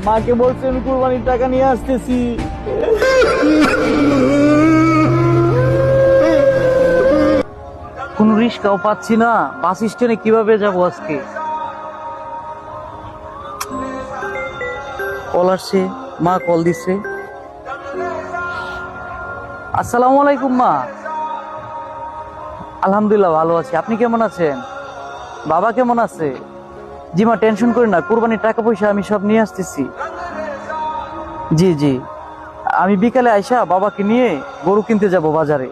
মাকে বলছি আমি কুরবানির টাকা নিয়ে আসতেছি। কোন রিস্কাও পাচ্ছি না, বাস স্ট্যান্ডে কিভাবে যাবো আজকে? কল আসছে, মা কল দিচ্ছে। আসসালামু আলাইকুম মা। আলহামদুলিল্লাহ ভালো আছি, আপনি কেমন আছেন? বাবা কেমন আছে? জি মা, টেনশন করেন না, কুরবানির টাকা পয়সা আমি সব নিয়ে আসতেছি। জি জি, আমি বিকালে আইসা বাবাকে নিয়ে গরু কিনতে যাব বাজারে।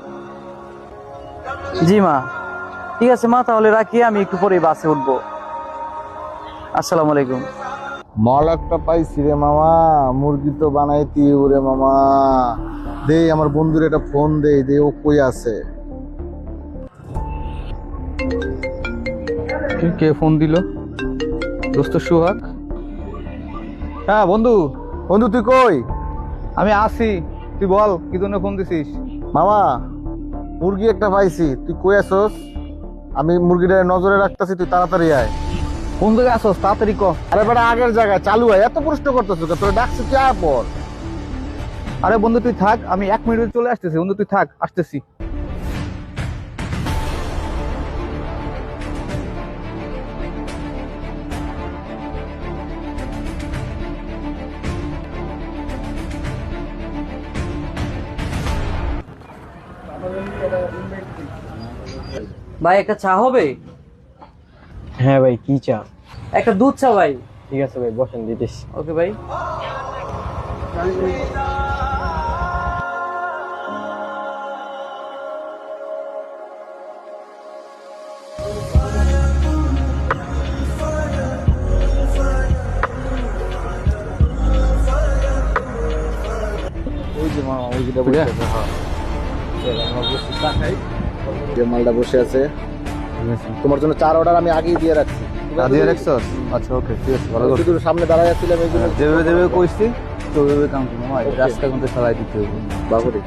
জি মা, ঠিক আছে মা, তাহলে রাখি, আমি একটু পরে বাসে উঠবো। আসসালামু আলাইকুম। মাল একটা পাইছি রে মামা, মুরগি তো বানাইতি ওরে মামা। দে আমার বন্ধুর একটা ফোন দে, ও কই আছে? কে ফোন দিল? দোস্ত সুহাগ। হ্যাঁ বন্ধু। বন্ধু তুই কই? আমি আসি, তুই বল কি জন্য ফোন দিছিস? মামা মুরগি একটা পাইছি, তুই কই আছস? আমি মুরগিটা নজরে রাখতেছি, তুই তাড়াতাড়ি আয়। কোন জায়গায় আসস তাড়াতাড়ি ক। আরে বেটা আগের জায়গায় চালু হয়, এত প্রশ্ন করতেছ কে? তোর ডাকছি তুই আয় পর। আরে বন্ধু তুই থাক, আমি 1 মিনিটে চলে আসতেছি। বন্ধু তুই থাক, আসতেছি। ভাই একটা চা হবে? হ্যাঁ ভাই, কি চা? একটা দুধ চা ভাই। ঠিক আছে ভাই, বসেন দিতেছি। ওকে ভাই। ওই যে মামা মুরগিটা বসে আছে, হ্যাঁ যে মালটা বসে আছে। তোমার জন্য 4 অর্ডার আমি আগেই দিয়ে রাখছি। দিয়ে রাখছস? আচ্ছা ওকে, ঠিক আছে, ভালো করে। শুধু সামনে দাঁড়ায় আছিলাম এই জন্য। যেভাবে যেভাবে কইছি তো ওইভাবে কাম করবো। মামা Okay. রাস্তা কিন্তু চালাই দিতে হবে। বাবুরি।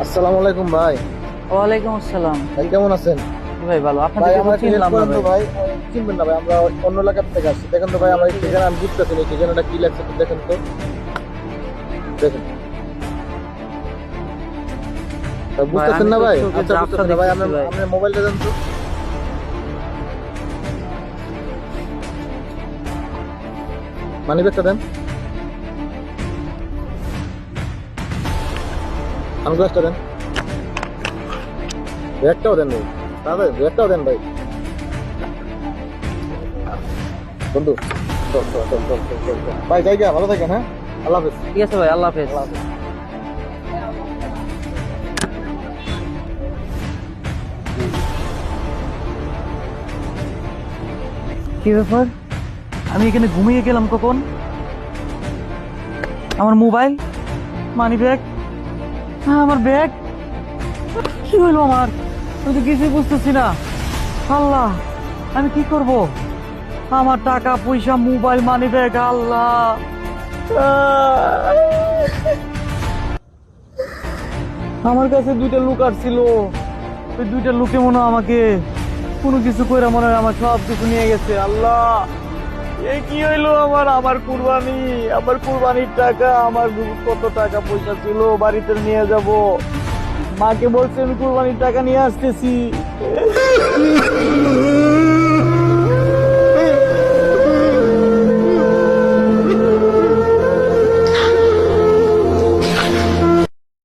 আসসালামু আলাইকুম ভাই। ওয়ালাইকুম আসসালাম। ভাই কেমন আছেন? ভাই ভালো, ভাই আপনাদের আমরা চিনলাম না ভাই। ভাই চিনবেন না ভাই, আমরা অন্য এলাকা থেকে আসছি। দেখেন তো ভাই, আমার এই ঠিকানা আমি বুঝতেছি না, এই ঠিকানাটা কি লাগছে একটু দেখেন তো। দেখেন ভাই, বুঝতেছেন না ভাই? আমি তো আচ্ছা চোখে বুঝতেছেন না ভাই, দেখতেছি ভাই। আপনার মোবাইলটা দেন তো। মানিব্যাগটা দেন, সানগ্লাসটা দেন, ব্যাগটাও দেন ভাই, দাদা ব্যাগটাও দেন ভাই। বন্ধু চল চল চল চল চল চল চল। ভাই জায়গা ভালো থাকেন, হ্যাঁ আল্লাহ হাফেজ। ঠিক আছে ভাই, আল্লাহ হাফেজ। আল্লাহ হাফেজ। কি ব্যাপার, আমি এখানে ঘুমিয়ে গেলাম কখন? আমার মোবাইল, মানি ব্যাগ, আমার ব্যাগ, কি হইলো আমার? আমি তো কিছুই বুঝতেছি না। আল্লাহ, আমি কি করব? আমার টাকা পয়সা, মোবাইল, মানি ব্যাগ, আল্লাহ। আমার কাছে 2টা লোক আসছিল, ওই 2টা লোকে মনে হয় আমাকে কোনো কিছু করে মনে হয় আমার সব কিছু নিয়ে গেছে। আল্লাহ, এ কি হইলো আমার? আমার কুরবানি, আমার কুরবানির টাকা, আমার কত টাকা পয়সা ছিল বাড়িতে নিয়ে যাব। মাকে বলছি আমি কুরবানির টাকা নিয়ে আসতেছি।